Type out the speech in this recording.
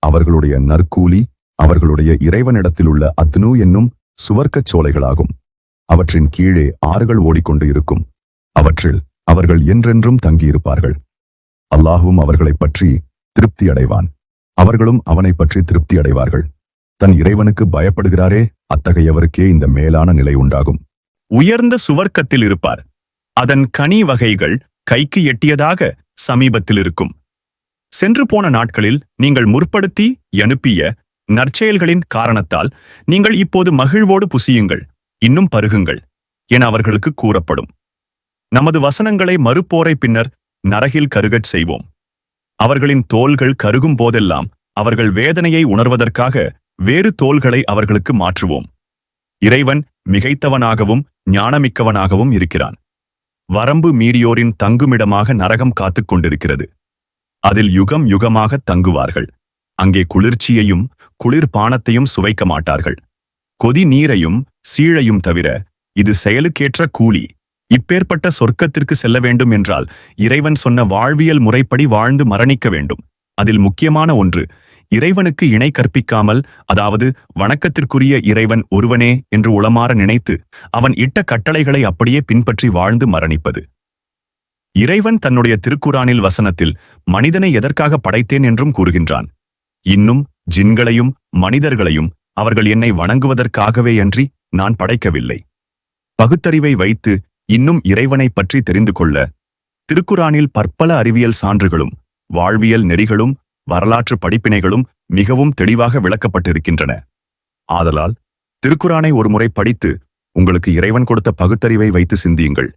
அவர்களுடைய நற்கூலி அவர்களுடைய இறைவனிடத்திலுள்ள அத்னு என்னும் சுவர்க்கச் சோலைகளாகும். அவற்றின் கீழே ஆறுகள் ஓடிக்கொண்டு இருக்கும். அவற்றில் அவர்கள் என்றென்றும் தங்கியிருப்பார்கள். அல்லாஹுவும் அவர்களைப் பற்றி திருப்தி அடைவான், அவர்களும் அவனைப் பற்றி திருப்தி அடைவார்கள். தன் இறைவனுக்கு பயப்படுகிறாரே, அத்தகையவருக்கே இந்த மேலான நிலை உண்டாகும். உயர்ந்த சுவர்க்கத்தில் இருப்பார். அதன் கனி வகைகள் கைக்கு எட்டியதாக சமீபத்தில் இருக்கும். சென்று போன நாட்களில் நீங்கள் முற்படுத்தி அனுப்பிய நற்செயல்களின் காரணத்தால் நீங்கள் இப்போது மகிழ்வோடு புசியுங்கள், இன்னும் பருகுங்கள் என அவர்களுக்கு கூறப்படும். நமது வசனங்களை மறுப்போரை பின்னர் நரகில் கருகச் செய்வோம். அவர்களின் தோள்கள் கருகும் போதெல்லாம் அவர்கள் வேதனையை உணர்வதற்காக வேறு தோள்களை அவர்களுக்கு மாற்றுவோம். இறைவன் மிகைத்தவனாகவும் ஞானமிக்கவனாகவும் இருக்கிறான். வரம்பு மீறியோரின் தங்குமிடமாக நரகம் காத்துக் கொண்டிருக்கிறது. அதில் யுகம் யுகமாக தங்குவார்கள். அங்கே குளிர்ச்சியையும் குளிர்பானத்தையும் சுவைக்க மாட்டார்கள். கொதி நீரையும் சீழையும் தவிர இது செயலுக்கேற்ற கூலி. இப்பேற்பட்ட சொர்க்கத்திற்கு செல்ல வேண்டும் என்றால் இறைவன் சொன்ன வாழ்வியல் முறைப்படி வாழ்ந்து மரணிக்க வேண்டும். அதில் முக்கியமான ஒன்று, இறைவனுக்கு இணை கற்பிக்காமல், அதாவது வணக்கத்திற்குரிய இறைவன் ஒருவனே என்று உளமாற நினைத்து அவன் இட்ட கட்டளைகளை அப்படியே பின்பற்றி வாழ்ந்து மரணிப்பது. இறைவன் தன்னுடைய திருக்குரானில் வசனத்தில் மனிதனை எதற்காக படைத்தேன் என்றும் கூறுகின்றான். இன்னும் ஜின்களையும் மனிதர்களையும் அவர்கள் என்னை வணங்குவதற்காகவே அன்றி நான் படைக்கவில்லை. பகுத்தறிவை வைத்து இன்னும் இறைவனை பற்றி தெரிந்து கொள்ள திருக்குரானில் பற்பல அறிவியல் சான்றுகளும் வாழ்வியல் நெறிகளும் வரலாற்று படிப்பினைகளும் மிகவும் தெளிவாக விளக்கப்பட்டிருக்கின்றன. ஆதலால் திருக்குரானை ஒருமுறை படித்து உங்களுக்கு இறைவன் கொடுத்த பகுத்தறிவை வைத்து சிந்தியுங்கள்.